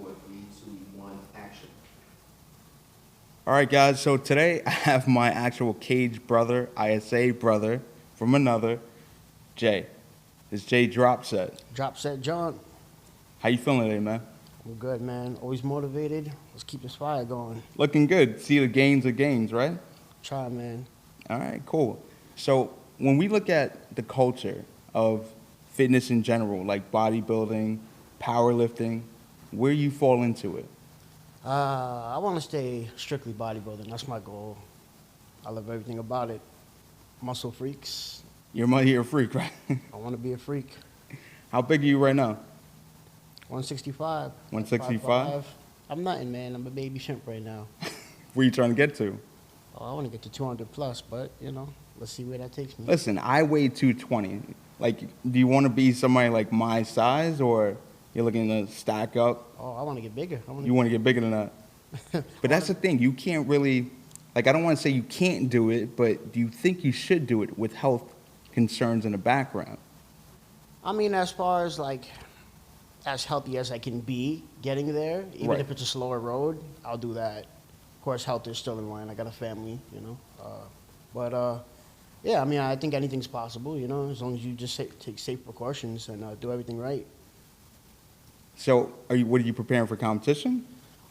4, 3, 2, 1, action. All right, guys. So today I have my actual cage brother, ISA brother from another, Jay. It's Jay Dropset. Drop set, John. How you feeling today, man? We're good, man. Always motivated. Let's keep this fire going. Looking good. See the gains of gains, right? Try, man. All right, cool. So when we look at the culture of fitness in general, like bodybuilding, powerlifting, where you fall into it? I want to stay strictly bodybuilding. That's my goal. I love everything about it. Muscle freaks. You're a freak, right? I want to be a freak. How big are you right now? 165. 165? I'm nothing, man. I'm a baby shrimp right now. Where you trying to get to? Oh, I want to get to 200 plus, but, let's see where that takes me. Listen, I weigh 220. Like, do you want to be somebody like my size, or you're looking to stack up? Oh, I want to get bigger. You want to get bigger than that. But that's the thing. You can't really, like, I don't want to say you can't do it, but do you think you should do it with health concerns in the background? I mean, as far as, like, as healthy as I can be getting there, even Right. if it's a slower road, I'll do that. Of course, health is still in line. I got a family, yeah, I mean, I think anything's possible, as long as you just take safe precautions and do everything right. So, what are you preparing for competition?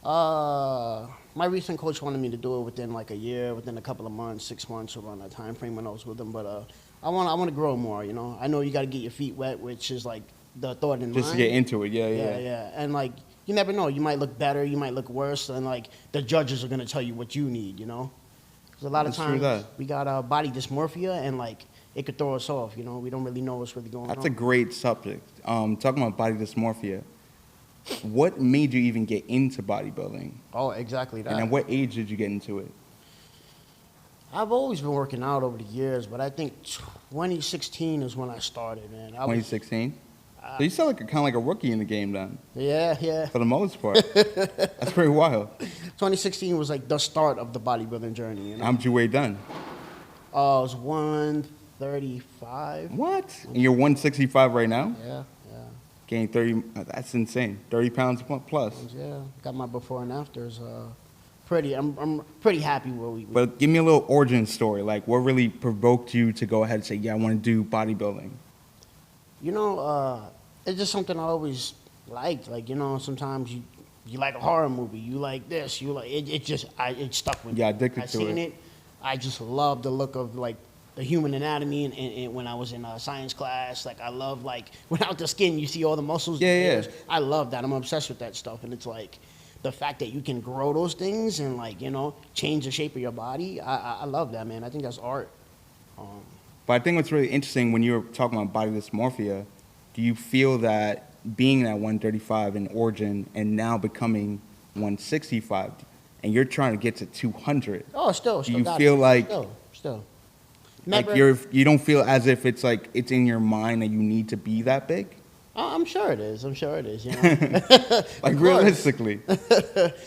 My recent coach wanted me to do it within like a year, within a couple of months, 6 months, around that time frame when I was with him. But I want to grow more. I know you got to get your feet wet, which is like the thought in mind. Just to get into it, yeah. Yeah. And like you never know, you might look better, you might look worse, and like the judges are gonna tell you what you need. Because a lot of That's true, times that. we got body dysmorphia, and like it could throw us off. We don't really know what's really going on. That's a great subject. Talking about body dysmorphia, what made you even get into bodybuilding? Oh, exactly that. And at what age did you get into it? I've always been working out over the years, but I think 2016 is when I started, man. 2016? So you sound like kind of like a rookie in the game then, Yeah. for the most part. That's pretty wild. 2016 was like the start of the bodybuilding journey. How much you weigh then? I was 135. What? And you're 165 right now? Yeah. Gained 30, that's insane. 30 pounds plus. Yeah, got my before and afters. I'm pretty happy where we. But give me a little origin story. Like, what really provoked you to go ahead and say, yeah, I want to do bodybuilding? It's just something I always liked. Like, sometimes you like a horror movie, you like this, you like it. It stuck with me. Yeah, addicted I to seen it. it. I just love the look of like the human anatomy, and when I was in science class, like I love like without the skin, you see all the muscles. Yeah, the yeah. hairs. I love that. I'm obsessed with that stuff, and it's like the fact that you can grow those things and like change the shape of your body. I love that, man. I think that's art. But I think what's really interesting when you're talking about body dysmorphia, do you feel that being at 135 in origin and now becoming 165, and you're trying to get to 200, Oh, still. do you got feel it. like Still. like Remember- you don't feel as if it's like it's in your mind that you need to be that big? I'm sure it is. Like Of course. realistically.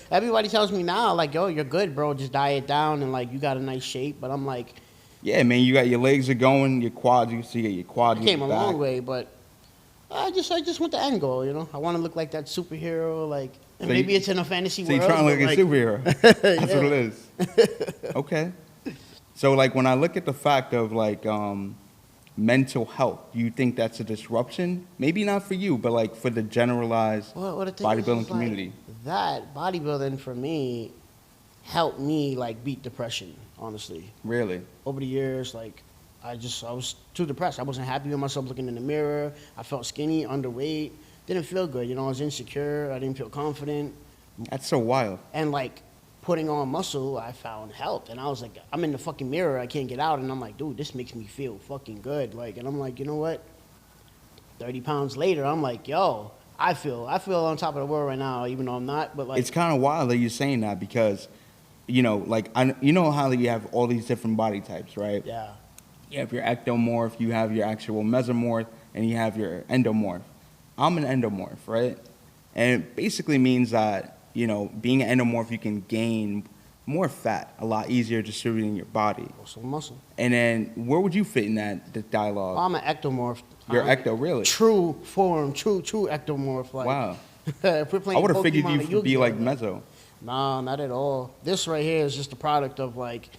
Everybody tells me now, like, yo, you're good, bro. Just diet down and like you got a nice shape. But I'm like, Yeah, man, you got your legs are going, your quads, you see your quads. I came a your long back. way, but I just want the end goal. I want to look like that superhero. Like, and So maybe you- it's in a fantasy So world. you're trying to but, look like a superhero. That's Yeah. what it is. Okay. So like when I look at the fact of like mental health, do you think that's a disruption? Maybe not for you, but like for the generalized Well, the thing bodybuilding is, community. Like, that bodybuilding for me helped me like beat depression. Honestly. Really? Over the years, like I was too depressed. I wasn't happy with myself looking in the mirror. I felt skinny, underweight, didn't feel good. I was insecure. I didn't feel confident. That's so wild. And like putting on muscle, I found helped. And I was like, I'm in the fucking mirror. I can't get out. And I'm like, dude, this makes me feel fucking good. Like, and I'm like, you know what? 30 pounds later, I'm like, yo, I feel on top of the world right now, even though I'm not. But like, It's kind of wild that you're saying that because, like you know how you have all these different body types, right? yeah. You have your ectomorph, you have your actual mesomorph, and you have your endomorph. I'm an endomorph, right? And it basically means that, being an endomorph, you can gain more fat a lot easier distributed in your body. Also muscle. And then where would you fit in the dialogue? I'm an ectomorph. You're I'm ecto, really? True form, true ectomorph. Like, Wow. If we're I playing would have Pokemon figured or you would be Yu-Gi-Oh, like Mezzo. No, not at all. This right here is just a product of like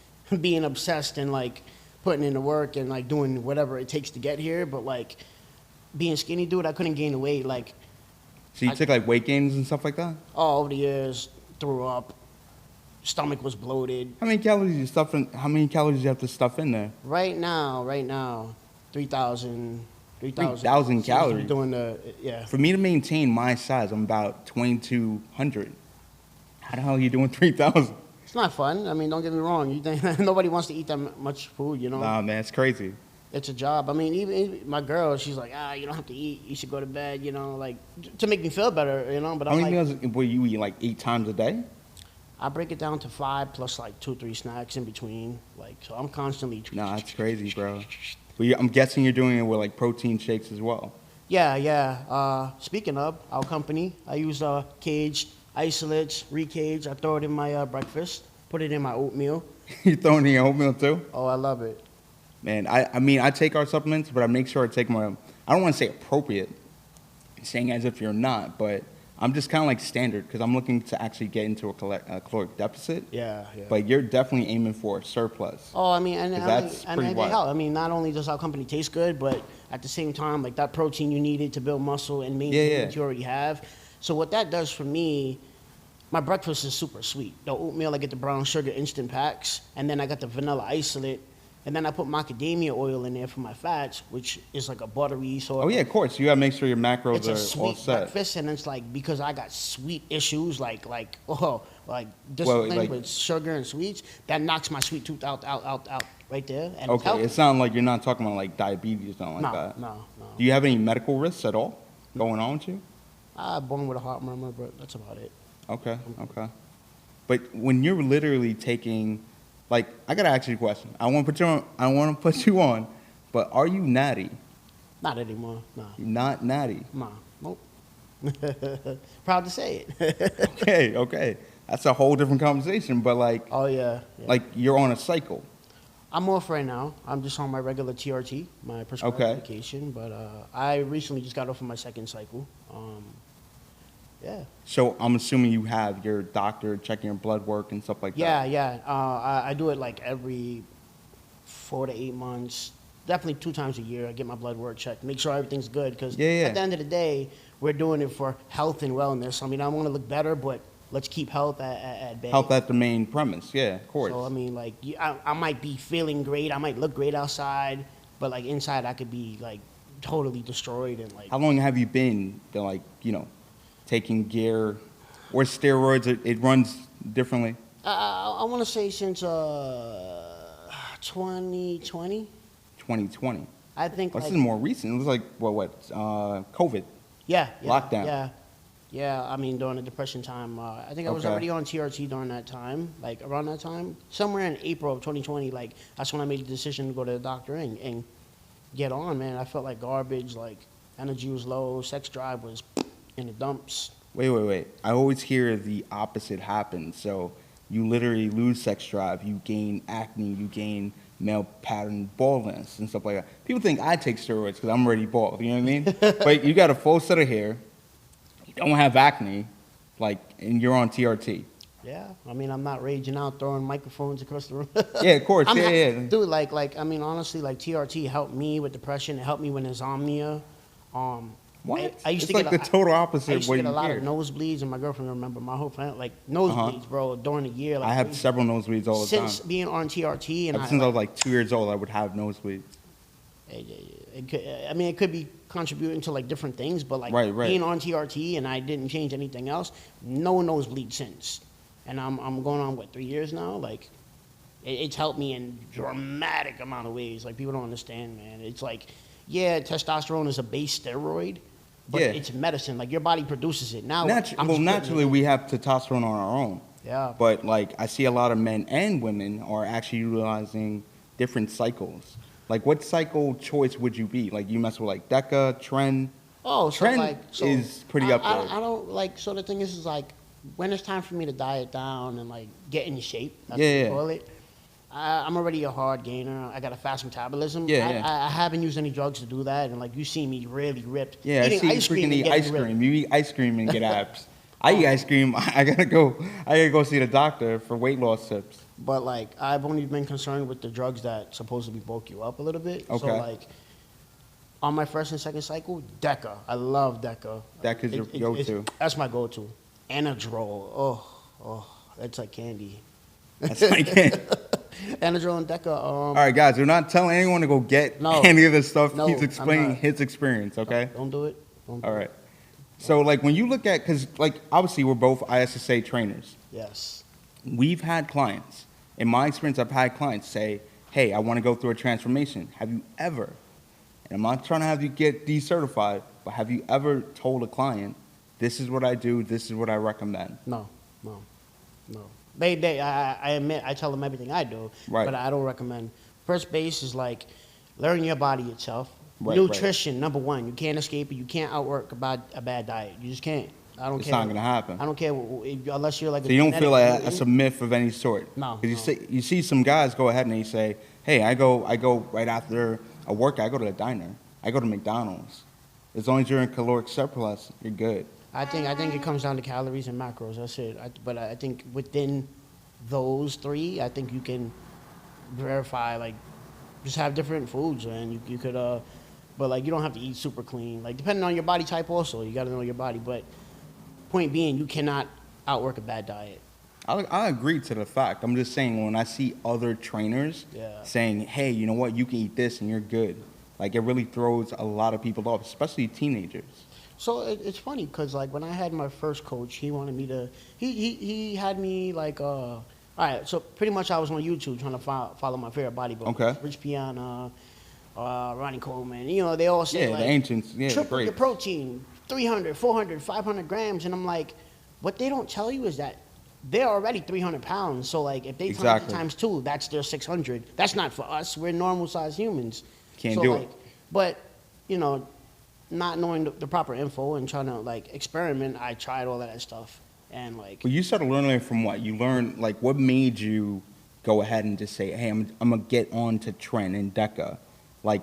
being obsessed and like putting in the work and like doing whatever it takes to get here. But like being skinny, dude, I couldn't gain the weight. Like So you took like weight gains and stuff like that? all over the years, threw up, stomach was bloated. How many calories you stuff in? How many calories you have to stuff in there? Right now, 3,000. 3,000 calories? Doing yeah. For me to maintain my size, I'm about 2,200. How the hell are you doing 3,000? It's not fun. I mean, don't get me wrong. You think nobody wants to eat that much food, you know? Nah, man, it's crazy. It's a job. I mean, even my girl, she's like, you don't have to eat. You should go to bed, you know, like to make me feel better, you know. But How I'm many like, meals will you eat? Like 8 times a day? I break it down to 5 plus like 2-3 snacks in between. Like, so I'm constantly. Nah, it's crazy, bro. But I'm guessing you're doing it with like protein shakes as well. Yeah. Speaking of our company, I use caged isolates, recaged. I throw it in my breakfast. Put it in my oatmeal. You throwing in your oatmeal too? Oh, I love it. Man, I mean, I take our supplements, but I make sure I take my, I don't want to say appropriate, saying as if you're not, but I'm just kind of like standard because I'm looking to actually get into a caloric deficit. Yeah. But you're definitely aiming for a surplus. Oh, I mean, That's pretty they wild. help. I mean, not only does our company taste good, but at the same time, like that protein you needed to build muscle and maintain what you already have. So what that does for me, my breakfast is super sweet. The oatmeal, I get the brown sugar instant packs, and then I got the vanilla isolate, and then I put macadamia oil in there for my fats, which is like a buttery sort. Oh yeah, of course. You gotta make sure your macros It's a are all sweet set. breakfast, and it's like because I got sweet issues, like discipline like- with sugar and sweets, that knocks my sweet tooth out right there. And it's Okay, healthy. it sounds like you're not talking about like diabetes or something like that. No. Do you have any medical risks at all going on with you? I'm born with a heart murmur, but that's about it. Okay. But when you're literally taking, like, I gotta ask you a question. I want to put you on, but are you natty? Not anymore. Nah. You're not natty. Nah. Nope. Proud to say it. Okay. That's a whole different conversation. But like, Oh yeah. like you're on a cycle. I'm off right now. I'm just on my regular TRT, my prescribed Okay. medication. But I recently just got off of my second cycle. Yeah. So I'm assuming you have your doctor checking your blood work and stuff like that. Yeah. I do it like every 4 to 8 months. Definitely 2 times a year. I get my blood work checked, make sure everything's good. Because at the end of the day, we're doing it for health and wellness. I mean, I want to look better, but let's keep health at bay. Health at the main premise. Yeah, of course. So I mean, like, I might be feeling great. I might look great outside, but like inside, I could be like totally destroyed and like. How long have you been, like, taking gear or steroids? It runs differently. I want to say since 2020. 2020. I think. Well, this like, is more recent. It was like COVID. Yeah. Lockdown. Yeah. I mean, during the depression time, I think I was Okay. already on TRT during that time. Like around that time, somewhere in April of 2020. Like that's when I made the decision to go to the doctor and get on. Man, I felt like garbage. Like energy was low, sex drive was in the dumps. Wait. I always hear the opposite happen. So you literally lose sex drive. You gain acne. You gain male pattern baldness and stuff like that. People think I take steroids because I'm already bald. You know what I mean? But you got a full set of hair. You don't have acne, like, and you're on TRT. Yeah, I mean, I'm not raging out, throwing microphones across the room. Yeah, of course. Yeah. Dude, like, I mean, honestly, like TRT helped me with depression. It helped me with insomnia. What? I used It's to like get the total opposite I of used what to get you a lot hear. of nosebleeds, and my girlfriend remember my whole family like nosebleeds, bro, during the year. Like, I have several nosebleeds all the time. since being on TRT, and Ever since I was like 2 years old, I would have nosebleeds. it could be contributing to like different things, but like Right. being on TRT and I didn't change anything else, no nosebleed since, and I'm going on 3 years now. Like it's helped me in dramatic amount of ways. Like people don't understand, man. It's like, yeah, testosterone is a base steroid, but Yeah. it's medicine. Like your body produces it now. Naturally, we have testosterone on our own. Yeah. But like, I see a lot of men and women are actually utilizing different cycles. Like, what cycle choice would you be? Like, you mess with like Deca, Tren. Oh, so Tren like is pretty up there. I don't like. So the thing is like when it's time for me to diet down and like get in shape. That's Yeah, what we yeah. call it. I'm already a hard gainer. I got a fast metabolism. Yeah, yeah. I haven't used any drugs to do that, and like you see me really ripped. Yeah, I eating see you ice cream freaking and eat getting ice ripped. cream. You eat ice cream and get abs. I eat ice cream. I gotta go see the doctor for weight loss tips. But like I've only been concerned with the drugs that supposedly bulk you up a little bit. Okay. So like on my first and second cycle, Deca. I love Deca. That is your go-to. That's my go-to. Anadrol. Oh, that's like candy. That's like it. Anadrol and Deca. All right, guys, we're not telling anyone to go get No. any of this stuff. No, He's I'm explaining not. his experience, okay? Don't do it. Don't do All it. right. So, like, when you look at, because, like, obviously we're both ISSA trainers. Yes. We've had clients. In my experience, I've had clients say, hey, I want to go through a transformation. Have you ever, and I'm not trying to have you get decertified, but have you ever told a client, this is what I do, this is what I recommend? No. I admit, I tell them everything I do, Right. but I don't recommend. First base is like learn your body itself. Right, Nutrition, number one. You can't escape it. You can't outwork a bad diet. You just can't. I don't It's care. not going to happen. I don't care unless you're like So you don't feel like genetic- that's a myth of any sort? No, Because no. you see some guys go ahead and they say, hey, I go right after a workout, I go to the diner. I go to McDonald's. As long as you're in caloric surplus, you're good. I think it comes down to calories and macros. That's it. But I think within those three, I think you can verify, like, just have different foods, and you could, but like you don't have to eat super clean. Like depending on your body type, also you got to know your body. But point being, you cannot outwork a bad diet. I agree to the fact. I'm just saying when I see other trainers Yeah. saying, hey, you know what, you can eat this and you're good. Like it really throws a lot of people off, especially teenagers. So it's funny because like when I had my first coach, he wanted me to. He had me like all right. So pretty much I was on YouTube trying to follow my favorite bodybuilders. Okay. Rich Piana, Ronnie Coleman. You know they all say Yeah, like the ancients. Yeah, triple great. your protein, 300, 400, 500 grams, and I'm like, what they don't tell you is that they're already 300 pounds. So like if they Exactly. times two, that's their 600. That's not for us. We're normal sized humans. Can't So, do like, it. But you know, not knowing the proper info and trying to like experiment, I tried all of that stuff and like Well, you started learning from what? You learned, like, what made you go ahead and just say, hey, I'm going to get on to Trent and DECA? Like,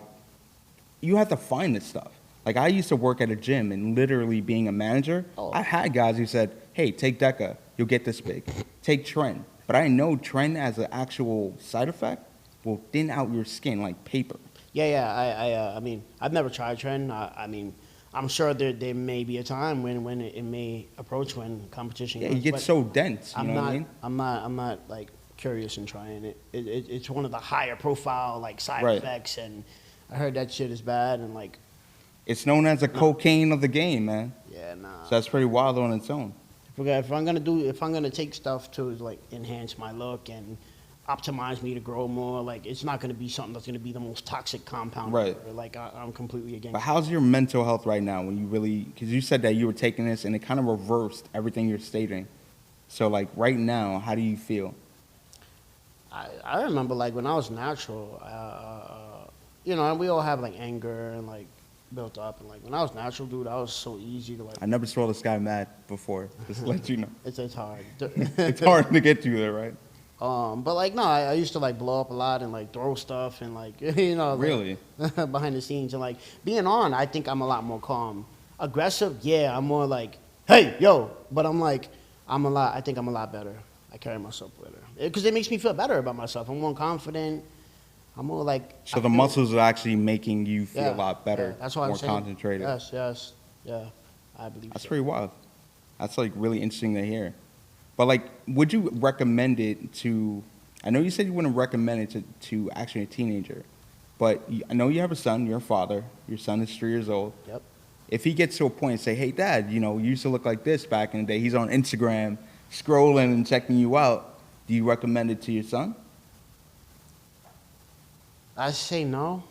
you have to find this stuff. Like, I used to work at a gym and literally being a manager, Oh. I had guys who said, hey, take DECA, you'll get this big. Take Trent. But I know Trent as an actual side effect will thin out your skin like paper. I mean, I've never tried trend. I mean, I'm sure there may be a time when it may approach when competition. Yeah, comes, you get but so dense, you I'm know not. what I mean? I'm not like curious in trying it. It's one of the higher profile like side Right. effects, and I heard that shit is bad and like It's known as the cocaine of the game, man. yeah, nah. So that's pretty wild on its own. If I'm gonna take stuff to like enhance my look and optimize me to grow more, like it's not gonna be something that's gonna be the most toxic compound. Right. ever. Like I'm completely against. But how's your mental health right now when you really, because you said that you were taking this and it kind of reversed everything you're stating. So like right now, how do you feel? I remember like when I was natural, you know, and we all have like anger and like built up, and like when I was natural, dude, I was so easy to like. I never saw this guy mad before, just to let you know. It's hard. It's hard to get you there, right? But like no, I used to like blow up a lot and like throw stuff and like you know. Like, Really? behind the scenes and like being on, I think I'm a lot more calm. Aggressive, yeah, I'm more like, hey, yo, but I'm like, I think I'm a lot better. I carry myself better because it makes me feel better about myself. I'm more confident. I'm more like. So I the feel- muscles are actually making you feel Yeah, a lot better, yeah, that's what more I'm saying. concentrated. Yes, yeah, I believe That's so. pretty wild. That's like really interesting to hear. But like, would you recommend it to? I know you said you wouldn't recommend it to actually a teenager, but I know you have a son. You're a father. Your son is 3 years old. Yep. If he gets to a point and say, "Hey, Dad, you know, you used to look like this back in the day," he's on Instagram scrolling and checking you out. Do you recommend it to your son? I say no.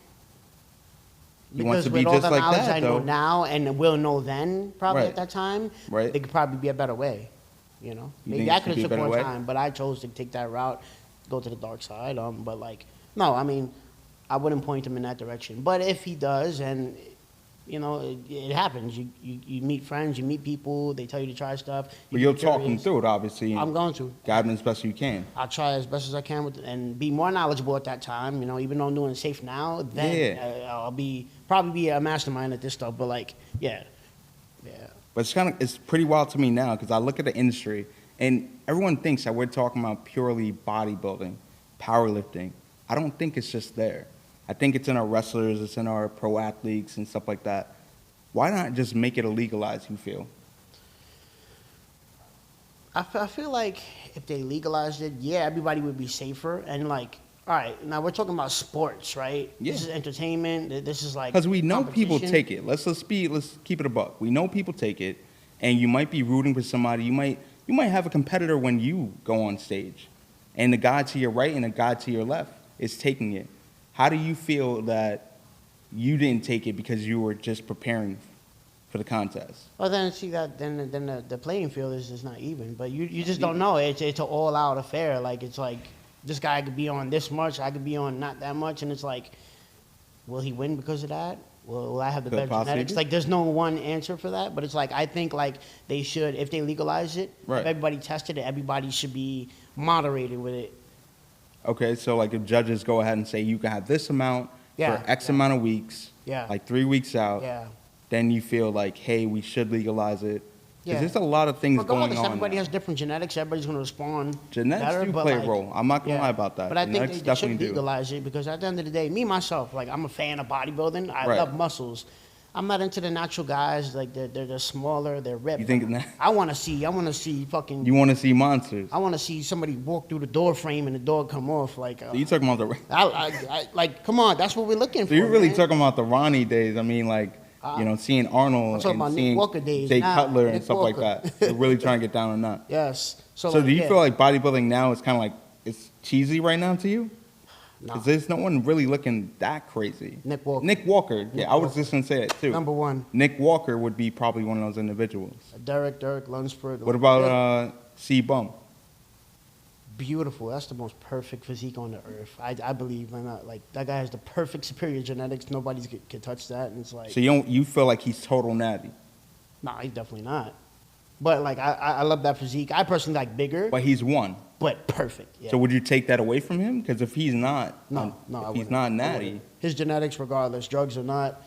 He wants to with be all just the like knowledge that, I know though. now and will know then, probably Right. at that time, Right. there could probably be a better way. You know, You maybe think I it could could be have a took better more way? time, but I chose to take that route, go to the dark side. But like, no, I mean, I wouldn't point him in that direction. But if he does, and you know, it happens. You meet friends, you meet people, they tell you to try stuff. But you'll get talk them curious. through it, obviously. I'm going to. Guide them as best you can. I'll try as best as I can and be more knowledgeable at that time. You know, even though I'm doing it safe now, then I'll probably be a mastermind at this stuff. But like, yeah. But it's pretty wild to me now because I look at the industry and everyone thinks that we're talking about purely bodybuilding, powerlifting. I don't think it's just there. I think it's in our wrestlers, it's in our pro athletes and stuff like that. Why not just make it illegalized, you feel? I feel like if they legalized it, yeah, everybody would be safer. And like, all right, now we're talking about sports, right? Yeah. This is entertainment. This is like Because we know people competition. take it. Let's keep it a buck. We know people take it, and you might be rooting for somebody. You might have a competitor when you go on stage, and the guy to your right and the guy to your left is taking it. How do you feel that you didn't take it because you were just preparing for the contest? Well, then see that then the playing field is just not even. But you just don't know. It's an all out affair. Like it's like this guy could be on this much, I could be on not that much, and it's like, will he win because of that? Will I have the better genetics? Like there's no one answer for that. But it's like I think like they should, if they legalize it, Right. if everybody tested it, everybody should be moderated with it. Okay, so like if judges go ahead and say you can have this amount Yeah, for X yeah. amount of weeks, Yeah. like 3 weeks out, Yeah. then you feel like, hey, we should legalize it. Because Yeah. there's a lot of things going Regardless, on. everybody now. has different genetics. Everybody's going to respond Genetics better, do but play like, a role. I'm not going to yeah. lie about that. But I think Genetics they definitely should do. legalize it because at the end of the day, me, myself, like I'm a fan of bodybuilding. I Right. love muscles. I'm not into the natural guys. Like they're smaller, they're ripped. You think that? I want to see fucking. You want to see monsters. I want to see somebody walk through the door frame and the door come off. Like, So you talking about the? like, come on, that's what we're looking for. So you're really man. talking about the Ronnie days. I mean, like, seeing I'm Arnold talking and about Nick seeing Walker days. Jay Nah, Cutler and Nick stuff like Walker. that. You're really trying to get down on that. Yes. So like, do you yeah. feel like bodybuilding now is kind of like it's cheesy right now to you? No. Because there's no one really looking that crazy. Nick Walker. Nick Walker. Nick I was Walker. just gonna say it too. Number one. Nick Walker would be probably one of those individuals. Derek Lunsford. What about C Bum? Beautiful. That's the most perfect physique on the earth. I believe. Like that guy has the perfect superior genetics. Nobody's can touch that. And it's like, So you feel like he's total natty, nah, he's definitely not. But like I love that physique. I personally like bigger, but he's one. but perfect. Yeah. So would you take that away from him? Because if he's not, no, I if he's wouldn't. not I natty, wouldn't. His genetics, regardless, drugs or not,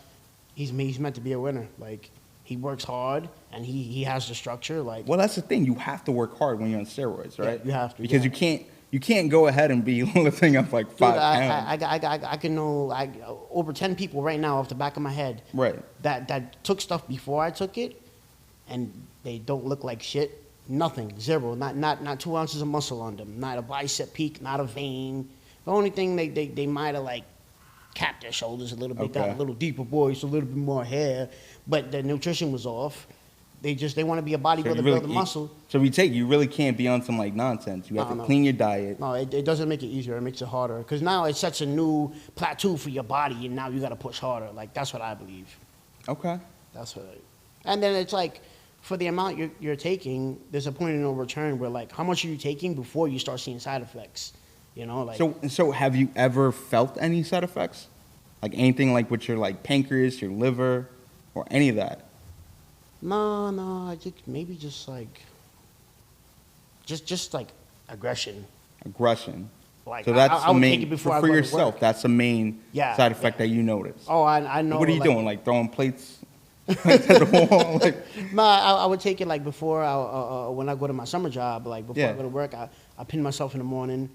he's meant to be a winner. Like he works hard and he has the structure. Like well, that's the thing. You have to work hard when you're on steroids, right? you have to, because yeah. you can't go ahead and be lifting up like dude, 5 pounds. I can know over 10 people right now off the back of my head Right. that took stuff before I took it, and they don't look like shit. Nothing, zero, not 2 ounces of muscle on them, not a bicep peak, not a vein. The only thing they might have like capped their shoulders a little bit, got Okay. a little deeper voice, a little bit more hair, but the nutrition was off. They want to be a bodybuilder, build the muscle. So you really can't be on some like nonsense. You have to No. clean your diet. No, it doesn't make it easier. It makes it harder because now it sets a new plateau for your body, and now you got to push harder. Like that's what I believe. Okay. That's what. And then it's like, for the amount you're taking, there's a point of no return where like, how much are you taking before you start seeing side effects? You know, like. So have you ever felt any side effects? Like anything like with your like pancreas, your liver, or any of that? No, I think maybe just like. Just like aggression. Aggression. Like So that's I the would main take it before I for go to yourself. work. That's the main Yeah, side effect yeah. that you notice. Oh, I know. What are you like, doing? Like throwing plates at the wall? Like, No, I would take it like before when I go to my summer job, like before I Yeah. go to work, I pin myself in the morning,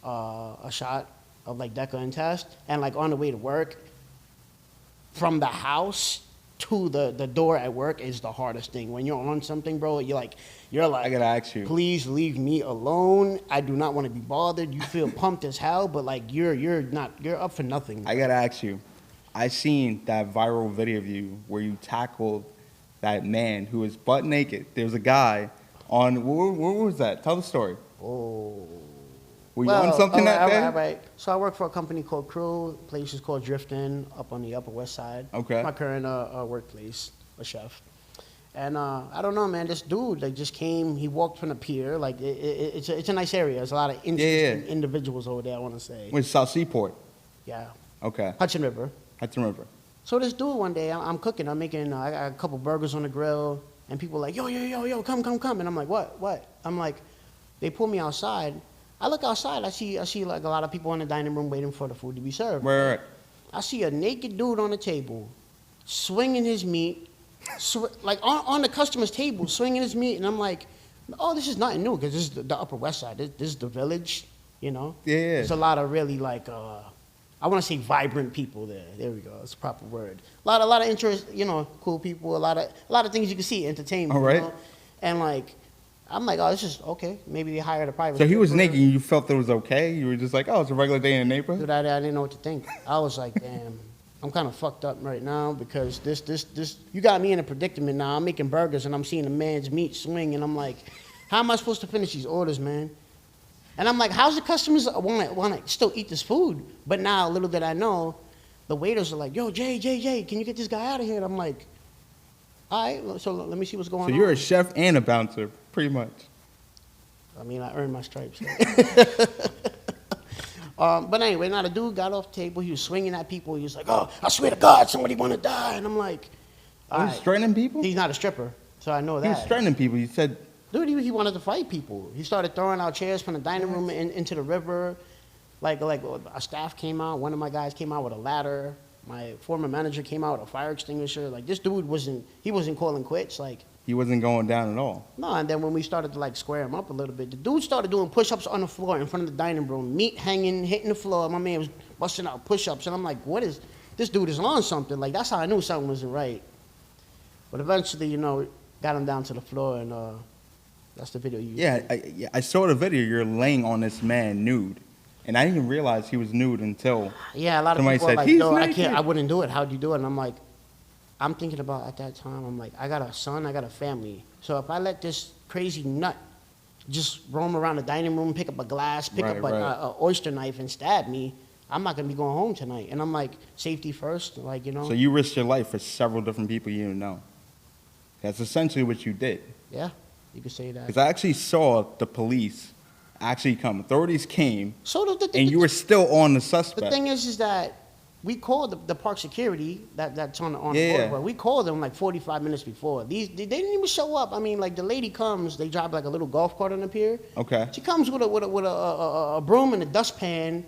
a shot of like Deca and Test, and like on the way to work, from the house to the door at work is the hardest thing. When you're on something, bro, you're like, I gotta ask you. please leave me alone. I do not want to be bothered. You feel pumped as hell, but like you're up for nothing. I gotta ask you. I seen that viral video of you where you tackled that man who was butt naked. There was a guy on where was that? Tell the story. Oh. Were you on something that day? All right. So I work for a company called Crew. Place is called Driftin' up on the Upper West Side. Okay. My current workplace, a chef. And I don't know, man. This dude like just came. He walked from the pier. Like it's a nice area. There's a lot of interesting individuals over there. I want to say. Wait, South Seaport. Yeah. Okay. Hudson River. Hudson River. So this dude one day, I'm cooking, I'm making, I got a couple burgers on the grill, and people are like, yo, come, and I'm like, what? I'm like, they pull me outside. I look outside, I see like a lot of people in the dining room waiting for the food to be served. Right. I see a naked dude on the table, swinging his meat, like on the customer's table, swinging his meat, and I'm like, oh, this is nothing new, because this is the Upper West Side, this is the village, you know? Yeah. There's a lot of really like, I want to say vibrant people there. There we go. That's a proper word. A lot of interest, you know, cool people. A lot of things you can see, entertainment. All right. You know? And like, I'm like, oh, this is okay. Maybe they hired a private. So he was stripper. naked and you felt it was okay? You were just like, oh, it's a regular day in the neighborhood? Dude, I didn't know what to think. I was like, damn, I'm kind of fucked up right now because this, you got me in a predicament now. I'm making burgers and I'm seeing a man's meat swing and I'm like, how am I supposed to finish these orders, man? And I'm like, how's the customers want to still eat this food? But now, little did I know, the waiters are like, yo, Jay, can you get this guy out of here? And I'm like, all right, so let me see what's going on. So you're a chef and a bouncer, pretty much. I mean, I earned my stripes. But anyway, now the dude got off the table. He was swinging at people. He was like, oh, I swear to God, somebody want to die. And I'm like, all He right. was threatening people? He's not a stripper, so I know that. He was threatening people. You said... Dude, he wanted to fight people. He started throwing out chairs from the dining room into the river. Like a staff came out. One of my guys came out with a ladder. My former manager came out with a fire extinguisher. Like, this dude wasn't calling quits. Like, He wasn't going down at all. no, and then when we started to like square him up a little bit, the dude started doing push-ups on the floor in front of the dining room, meat hanging, hitting the floor. My man was busting out push-ups, and I'm like, this dude is on something. Like, that's how I knew something wasn't right. But eventually, you know, got him down to the floor, and that's the video you. Yeah, I saw the video. You're laying on this man nude. And I didn't realize he was nude until Yeah, a lot of somebody people are said, like, "He's no, naked." I wouldn't do it. How'd you do it? And I'm like, I'm thinking about at that time, I'm like, I got a son, I got a family. So if I let this crazy nut just roam around the dining room, pick up a glass, pick up a oyster knife and stab me, I'm not going to be going home tonight. And I'm like, safety first, like, you know. So you risked your life for several different people you didn't know. That's essentially what you did. Yeah, you could say that. Because I actually saw the police actually come. Authorities came, So and you were still on the suspect. The thing is that we called the park security that's on the Yeah. boardwalk. We called them like 45 minutes before. They didn't even show up. I mean, like the lady comes, they drive like a little golf cart on the pier. Okay. She comes with a broom and a dustpan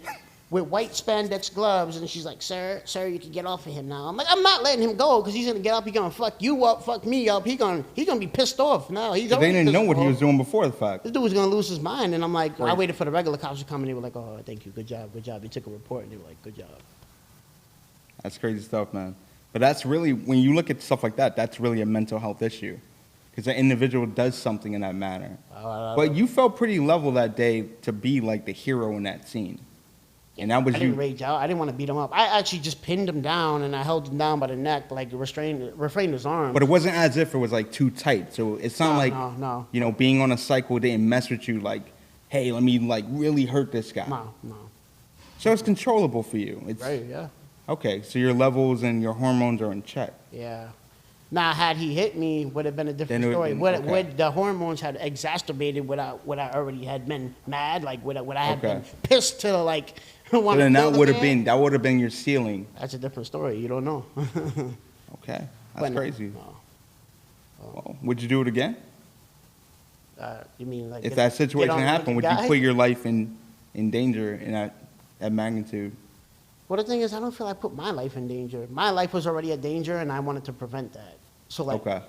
with white spandex gloves, and she's like, sir, you can get off of him now. I'm like, I'm not letting him go because he's gonna get up. He's gonna fuck you up, fuck me up. He's gonna be pissed off now. They didn't know what he was doing before the fact. This dude was gonna lose his mind, and I'm like, I Right. waited for the regular cops to come, and they were like, oh, thank you, good job. They took a report, and they were like, good job. That's crazy stuff, man. But that's really, when you look at stuff like that, that's really a mental health issue. Because the individual does something in that manner. But you felt pretty level that day to be like the hero in that scene. And that was I you. didn't rage out. I didn't want to beat him up. I actually just pinned him down, and I held him down by the neck, like refrained his arm. But it wasn't as if it was like too tight. So it's not like, no. you know, being on a cycle didn't mess with you like, hey, let me like really hurt this guy. No. So it's controllable for you. It's, Right, yeah. Okay, so your levels and your hormones are in check. Yeah. Now, had he hit me, would have been a different Then it story. would- okay. Would the hormones had exacerbated what I already had been mad, like what I had Okay. been pissed to, like, So want to then kill that the would have man? been your ceiling. That's a different story. You don't know. Okay, But that's no, crazy. no. Well, would you do it again? You mean like If that situation get on happened, with would the you guy? put your life in danger in that magnitude? Well, the thing is, I don't feel I put my life in danger. My life was already a danger, and I wanted to prevent that. So, like, Okay.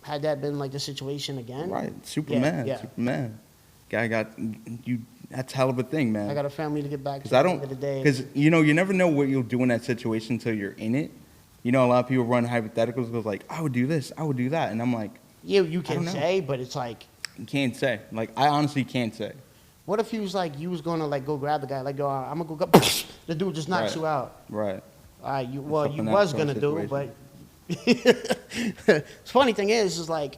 had that been like the situation again, Right, Superman, yeah. Superman. Guy got you. That's a hell of a thing, man. I got a family to get back to. Because I at the don't, end of the day. because you know, you never know what you'll do in that situation until you're in it. You know, a lot of people run hypotheticals, goes like, I would do this, I would do that, and I'm like, you don't can know. say, but it's like, you can't say. Like, I honestly can't say. what if you was like, you was gonna like go grab the guy, like, yo, I'm gonna go, the dude just knocks Right. you out. Right. All right, you Tough you in that was sort of gonna do, situation. but funny thing is like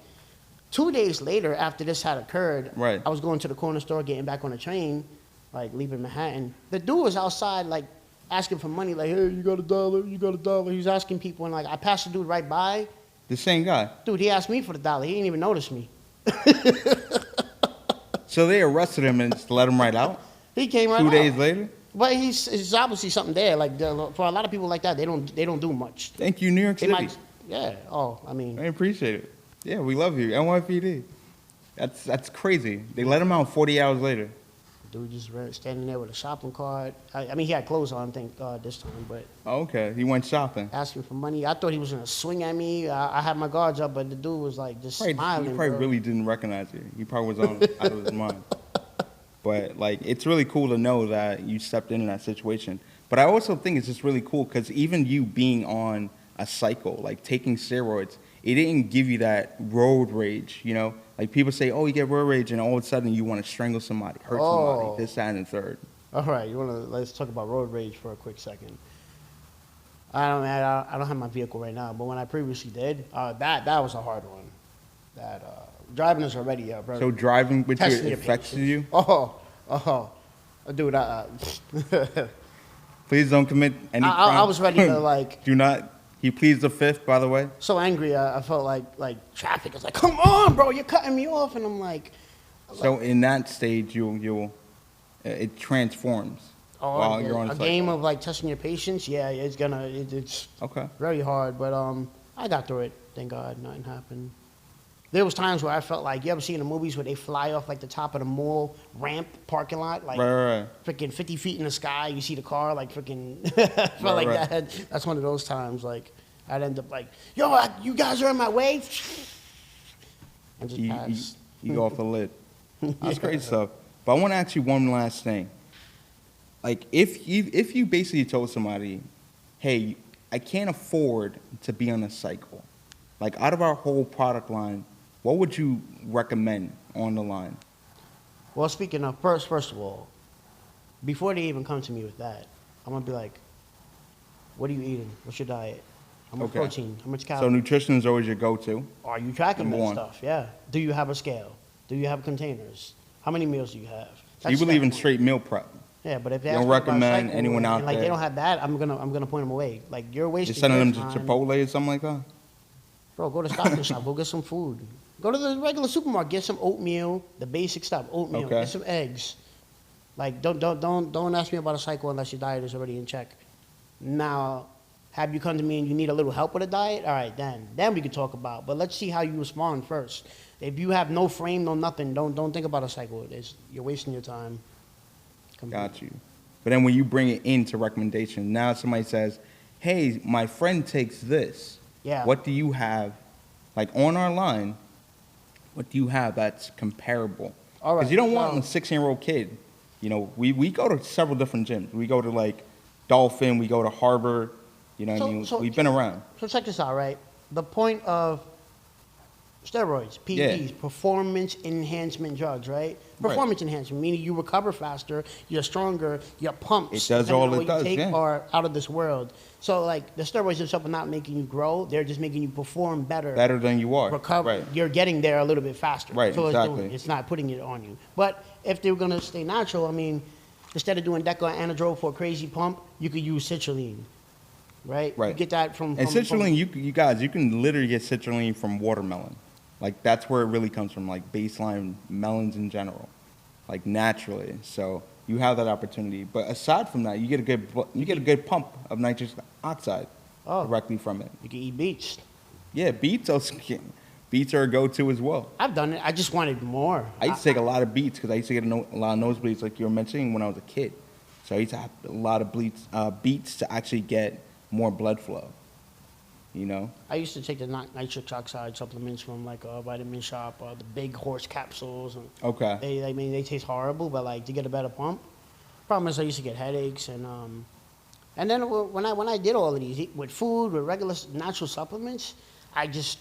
2 days later after this had occurred, Right. I was going to the corner store, getting back on the train, like leaving Manhattan. The dude was outside, like asking for money, like, hey, you got $1? You got $1? He was asking people, and like I passed the dude right by. The same guy. Dude, he asked me for the $1. He didn't even notice me. So they arrested him and just let him right out? He came right 2 out. days later? But he's obviously something there. Like for a lot of people like that, they don't do much. Thank you, New York They City. might, yeah. Oh, I mean, I appreciate it. Yeah, we love you. NYPD. That's crazy. They let him out 40 hours later. dude just standing there with a shopping cart. I mean, he had clothes on, thank God, this time, but Oh, okay, he went shopping. asking for money. I thought he was gonna swing at me. I had my guards up, but the dude was like just smiling. He probably bro. really didn't recognize you. He probably was on out of his mind. But like, it's really cool to know that you stepped in that situation. But I also think it's just really cool because even you being on a cycle, like taking steroids, it didn't give you that road rage, you know? Like people say, oh, you get road rage, and all of a sudden you want to strangle somebody, hurt somebody, this, that, and the third. All right, let's talk about road rage for a quick second. I don't have my vehicle right now, but when I previously did, that was a hard one. That driving is already very So driving with you testing your affects patience. you? Dude, Please don't commit any crime. I was ready to like. Do not. He pleads the fifth, by the way. So angry, I felt like traffic. I was like, come on, bro, you're cutting me off, and I'm like. So in that stage, it transforms while you're on a cycle. game of like testing your patience. Yeah, it's Okay. very hard, but I got through it. Thank God, nothing happened. There was times where I felt like, you ever see in the movies where they fly off like the top of the mall ramp parking lot, like Right. freaking 50 feet in the sky. You see the car like freaking felt like Right. that. That's one of those times. Like I'd end up like, yo, you guys are in my way, and just pass. You go off the lid. That's great stuff. But I want to ask you one last thing. Like, if you basically told somebody, hey, I can't afford to be on a cycle. Like, out of our whole product line, what would you recommend on the line? Well, speaking of, first of all, before they even come to me with that, I'm going to be like, what are you eating? What's your diet? How much protein? How much So calories? nutrition is always your go-to. Are you tracking Number that one. stuff? Yeah. Do you have a scale? Do you have containers? How many meals do you have? So you That's believe in step one. straight meal prep. Yeah, but if they You ask don't me about recommend cycle anyone out and, like, there- they don't have that, I'm gonna point them away. Like, you're wasting Just sending your them to time. Chipotle or something like that? Bro, go to Stop and Shop. Go get some food. Go to the regular supermarket. Get some oatmeal, the basic stuff. Oatmeal. Okay. Get some eggs. Like, don't ask me about a cycle unless your diet is already in check. Now, have you come to me and you need a little help with a diet? All right, then we can talk about. But let's see how you respond first. If you have no frame, no nothing, don't think about a cycle. You're wasting your time. Got you. But then when you bring it into recommendation, now somebody says, hey, my friend takes this. Yeah. What do you have, like on our line, what do you have that's comparable? All right, Because you don't want so- a 16-year-old kid. You know, we go to several different gyms. We go to like Dolphin, we go to Harbor, you know what I mean? We've been around. So check this out, right? The point of steroids, PEDs, Yeah. performance enhancement drugs, right? Right. Performance enhancement, meaning you recover faster, you're stronger, your pumps, It does depending all on it what does, you take, yeah. are out of this world. So like the steroids themselves are not making you grow; they're just making you perform better. Better than you are. Recover. Right. You're getting there a little bit faster. Right, So exactly. it's not putting it on you. But if they're gonna stay natural, I mean, instead of doing Deca and Anadrol for a crazy pump, you could use citrulline. Right? Right. You get that from And citrulline, you guys, you can literally get citrulline from watermelon. Like, that's where it really comes from, like baseline melons in general, like naturally. So you have that opportunity. But aside from that, you get a good pump of nitrous oxide directly from it. You can eat beets. Yeah, beets are a go-to as well. I've done it. I just wanted more. I used to take a lot of beets because I used to get a lot of nosebleeds, like you were mentioning, when I was a kid. So I used to have a lot of beets to actually get more blood flow. You know? I used to take the nitric oxide supplements from like a vitamin shop, the big horse capsules. And Okay. they taste horrible, but like to get a better pump. Problem is, I used to get headaches, and then when I did all of these with food, with regular natural supplements, I just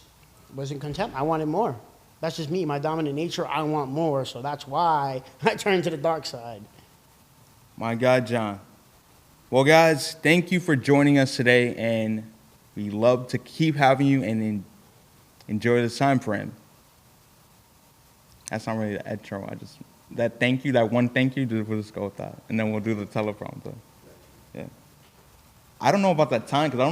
wasn't content. I wanted more. That's just me, my dominant nature. I want more, so that's why I turned to the dark side. My God, John. Well, guys, thank you for joining us today, and we love to keep having you and enjoy this time frame. That's not really the intro. That one thank you, we'll just go with that. And then we'll do the teleprompter. Yeah. I don't know about that time because I don't